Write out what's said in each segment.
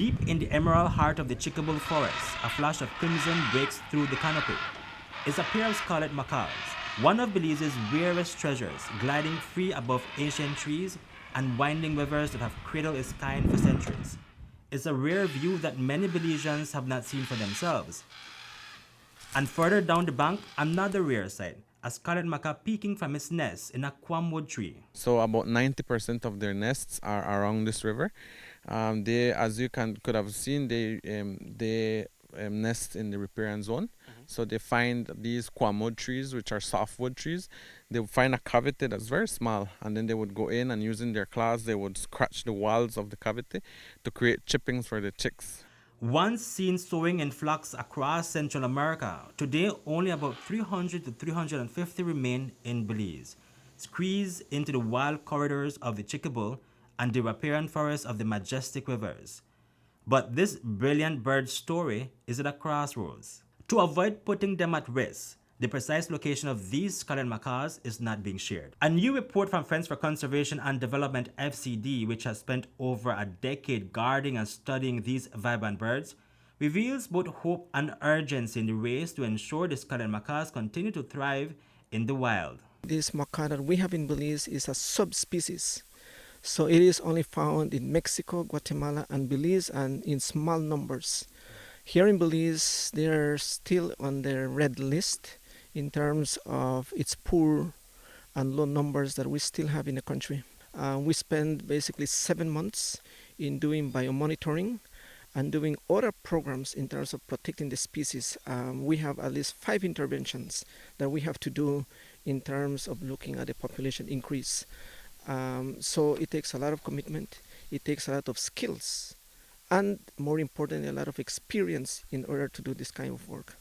Deep in the emerald heart of the Chiquibul forest, a flash of crimson breaks through the canopy. It's a pair of Scarlet Macaws, one of Belize's rarest treasures, gliding free above ancient trees and winding rivers that have cradled its kind for centuries. It's a rare view that many Belizeans have not seen for themselves. And further down the bank, another rare sight, a Scarlet Macaw peeking from its nest in a quamwood tree. So about 90% of their nests are around this river. They, as you could have seen, they nest in the riparian zone. So they find these quamwood trees, which are softwood trees. They would find a cavity that's very small, and then they would go in and using their claws, they would scratch the walls of the cavity to create chippings for the chicks. Once seen soaring in flocks across Central America, today only about 300 to 350 remain in Belize, squeezed into the wild corridors of the Chiquibul and the riparian forests of the majestic rivers. But this brilliant bird's story is at a crossroads. To avoid putting them at risk, the precise location of these Scarlet Macaws is not being shared. A new report from Friends for Conservation and Development FCD, which has spent over a decade guarding and studying these vibrant birds, reveals both hope and urgency in the race to ensure the Scarlet Macaws continue to thrive in the wild. This macaw that we have in Belize is a subspecies. So it is only found in Mexico, Guatemala, and Belize, and in small numbers. Here in Belize, they are still on the red list in terms of its poor and low numbers that we still have in the country. We spend basically 7 months in doing biomonitoring and doing other programs in terms of protecting the species. We have at least 5 interventions that we have to do in terms of looking at the population increase. So it takes a lot of commitment, it takes a lot of skills, and more importantly, a lot of experience in order to do this kind of work.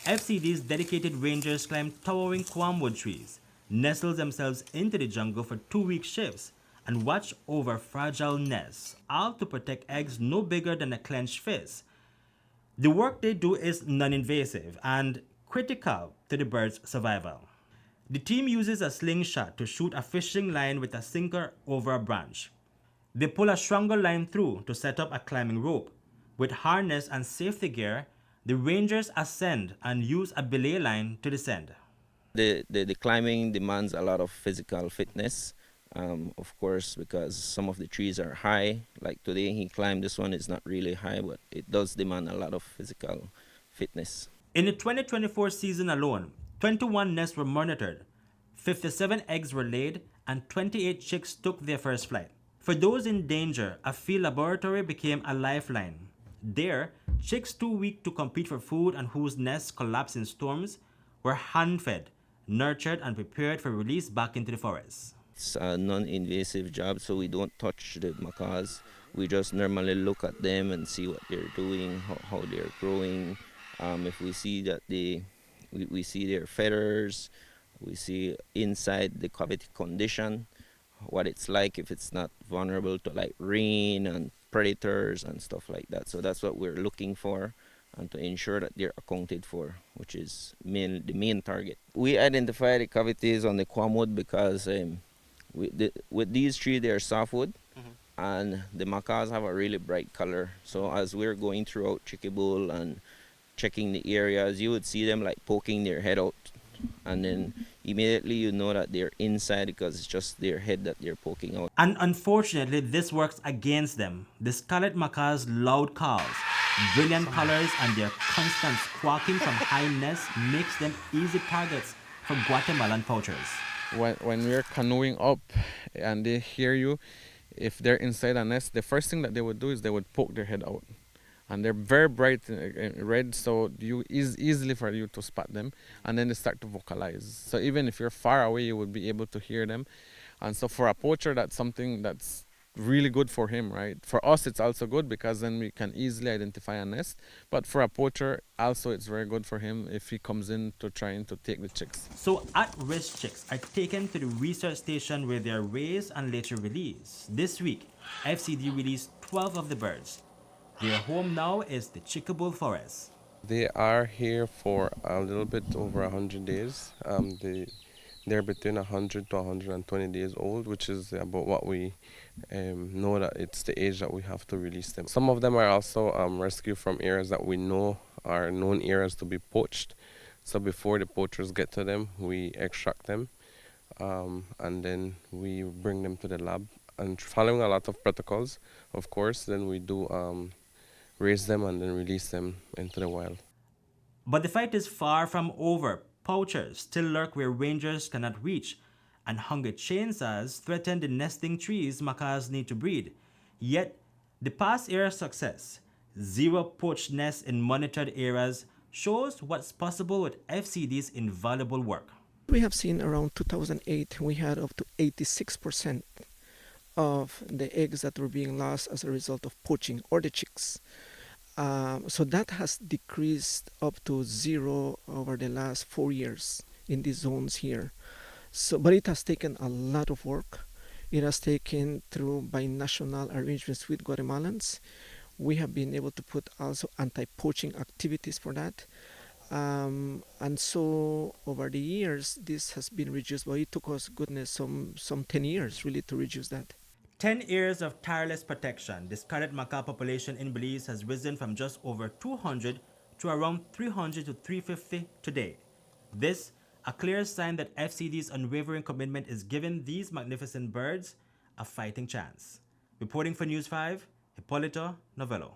FCD's dedicated rangers climb towering quamwood trees, nestle themselves into the jungle for 2-week shifts, and watch over fragile nests, all to protect eggs no bigger than a clenched fist. The work they do is non-invasive and critical to the bird's survival. The team uses a slingshot to shoot a fishing line with a sinker over a branch. They pull a stronger line through to set up a climbing rope. With harness and safety gear, the rangers ascend and use a belay line to descend. The climbing demands a lot of physical fitness, of course, because some of the trees are high. Like today he climbed this one, it's not really high, but it does demand a lot of physical fitness. In the 2024 season alone, 21 nests were monitored, 57 eggs were laid, and 28 chicks took their first flight. For those in danger, a field laboratory became a lifeline. There, chicks too weak to compete for food and whose nests collapsed in storms were hand-fed, nurtured, and prepared for release back into the forest. It's a non-invasive job, so we don't touch the macaws. We just normally look at them and see what they're doing, how they're growing. If we see that we see their feathers, we see inside the cavity condition, what it's like if it's not vulnerable to like rain and predators and stuff like that. So that's what we're looking for, and to ensure that they're accounted for, which is the main target. We identify the cavities on the quamwood because with these trees, they are softwood, and the macaws have a really bright color. So as we're going throughout Chiquibul and checking the areas, you would see them like poking their head out, and then immediately you know that they're inside because it's just their head that they're poking out. And unfortunately, this works against them. The Scarlet Macaw's loud calls, brilliant colors, and their constant squawking from high nests makes them easy targets for Guatemalan poachers. When we're canoeing up and they hear you, if they're inside a nest, the first thing that they would do is they would poke their head out. And they're very bright red, so easily for you to spot them, and then they start to vocalize. So even if you're far away, you would be able to hear them. And so for a poacher, that's something that's really good for him, right? For us, it's also good because then we can easily identify a nest. But for a poacher, also it's very good for him if he comes in to trying to take the chicks. So at-risk chicks are taken to the research station where they are raised and later released. This week, FCD released 12 of the birds. Their home now is the Chiquibul forest. They are here for a little bit over 100 days. The They're between 100 to 120 days old, which is about what we know that it's the age that we have to release them. Some of them are also rescued from areas that we know are known areas to be poached. So before the poachers get to them, we extract them, and then we bring them to the lab. And following a lot of protocols, of course, then we do raise them and then release them into the wild. But the fight is far from over. Poachers still lurk where rangers cannot reach, and hunger chainsaws threaten the nesting trees macaws need to breed. Yet, the past era success, zero poached nests in monitored areas, shows what's possible with FCD's invaluable work. We have seen around 2008, we had up to 86% of the eggs that were being lost as a result of poaching, or the chicks. So that has decreased up to zero over the last 4 years in these zones here. So, but it has taken a lot of work. It has taken through binational arrangements with Guatemalans. We have been able to put also anti-poaching activities for that. And so over the years, this has been reduced, but it took us, goodness, some 10 years really to reduce that. 10 years of tireless protection, the Scarlet Macaw population in Belize has risen from just over 200 to around 300 to 350 today. This, a clear sign that FCD's unwavering commitment is giving these magnificent birds a fighting chance. Reporting for News 5, Hipolito Novelo.